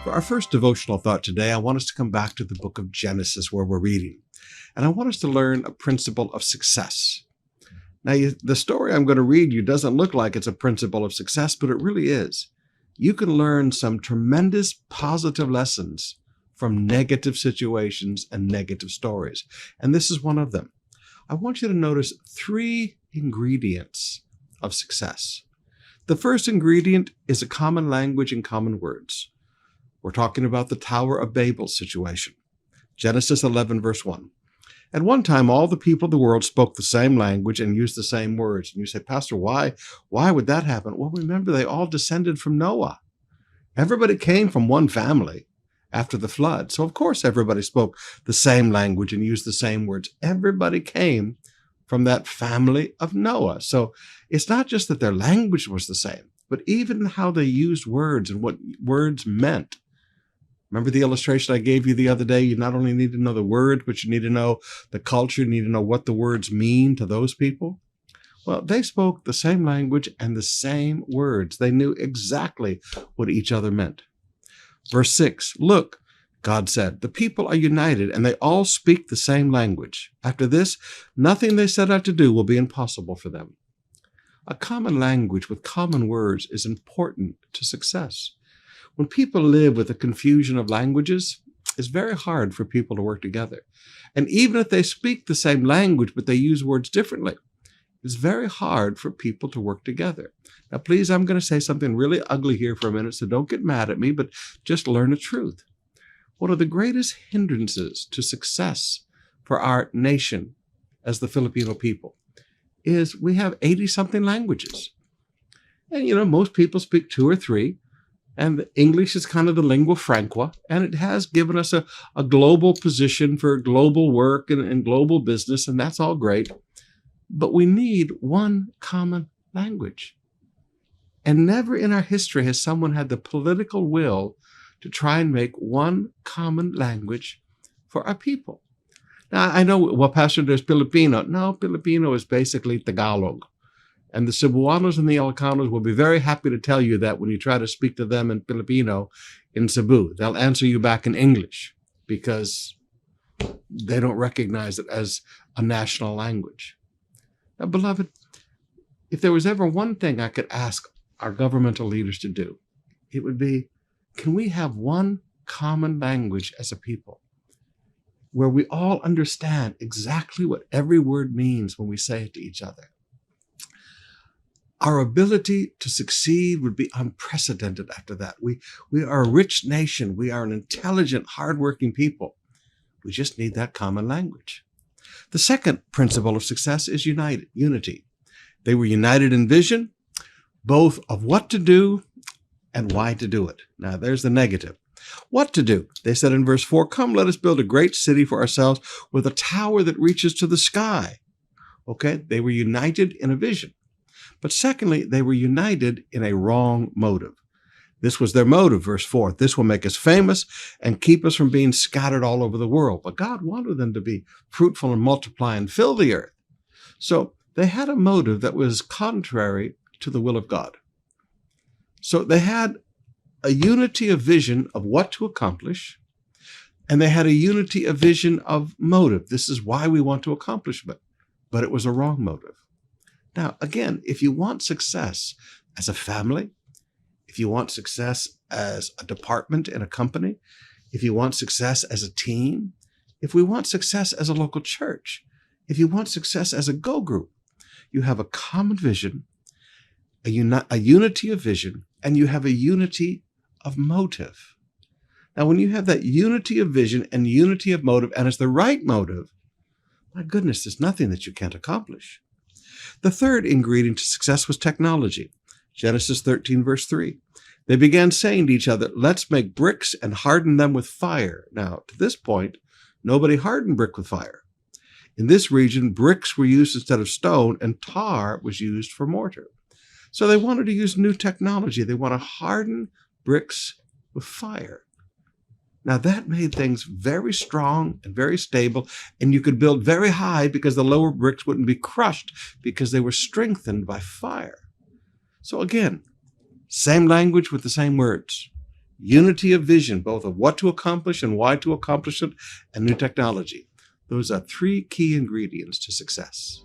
For our first devotional thought today, I want us to come back to the book of Genesis where we're reading. And I want us to learn a principle of success. Now, the story I'm going to read you doesn't look like it's a principle of success, but it really is. You can learn some tremendous positive lessons from negative situations and negative stories. And this is one of them. I want you to notice 3 ingredients of success. The first ingredient is a common language and common words. We're talking about the Tower of Babel situation. Genesis 11, verse 1. At one time, all the people of the world spoke the same language and used the same words. And you say, Pastor, why would that happen? Well, remember, they all descended from Noah. Everybody came from one family after the flood. So, of course, everybody spoke the same language and used the same words. Everybody came from that family of Noah. So it's not just that their language was the same, but even how they used words and what words meant. Remember the illustration I gave you the other day? You not only need to know the words, but you need to know the culture. You need to know what the words mean to those people. Well, they spoke the same language and the same words. They knew exactly what each other meant. Verse 6, look, God said, the people are united and they all speak the same language. After this, nothing they set out to do will be impossible for them. A common language with common words is important to success. When people live with a confusion of languages, it's very hard for people to work together. And even if they speak the same language, but they use words differently, it's very hard for people to work together. Now, please, I'm going to say something really ugly here for a minute, so don't get mad at me, but just learn the truth. One of the greatest hindrances to success for our nation as the Filipino people is we have 80-something languages. And, most people speak 2 or 3. And English is kind of the lingua franca, and it has given us a global position for global work and global business, and that's all great. But we need one common language. And never in our history has someone had the political will to try and make one common language for our people. Now, I know, well, Pastor, there's Filipino. No, Filipino is basically Tagalog. And the Cebuanos and the Ilocanos will be very happy to tell you that when you try to speak to them in Filipino in Cebu. They'll answer you back in English because they don't recognize it as a national language. Now, beloved, if there was ever one thing I could ask our governmental leaders to do, it would be, can we have one common language as a people where we all understand exactly what every word means when we say it to each other? Our ability to succeed would be unprecedented after that. We are a rich nation. We are an intelligent, hardworking people. We just need that common language. The second principle of success is unity. They were united in vision, both of what to do and why to do it. Now, there's the negative. What to do? They said in verse 4, come, let us build a great city for ourselves with a tower that reaches to the sky. Okay, they were united in a vision. But secondly, they were united in a wrong motive. This was their motive, verse 4. This will make us famous and keep us from being scattered all over the world. But God wanted them to be fruitful and multiply and fill the earth. So they had a motive that was contrary to the will of God. So they had a unity of vision of what to accomplish, and they had a unity of vision of motive. This is why we want to accomplish it. But it was a wrong motive. Now, again, if you want success as a family, if you want success as a department in a company, if you want success as a team, if we want success as a local church, if you want success as a go group, you have a common vision, a unity of vision, and you have a unity of motive. Now, when you have that unity of vision and unity of motive, and it's the right motive, my goodness, there's nothing that you can't accomplish. The third ingredient to success was technology. Genesis 13, verse 3. They began saying to each other, let's make bricks and harden them with fire. Now, to this point, nobody hardened brick with fire. In this region, bricks were used instead of stone, and tar was used for mortar. So they wanted to use new technology. They want to harden bricks with fire. Now, that made things very strong and very stable, and you could build very high because the lower bricks wouldn't be crushed because they were strengthened by fire. So again, same language with the same words. unity of vision, both of what to accomplish and why to accomplish it, and new technology. Those are 3 key ingredients to success.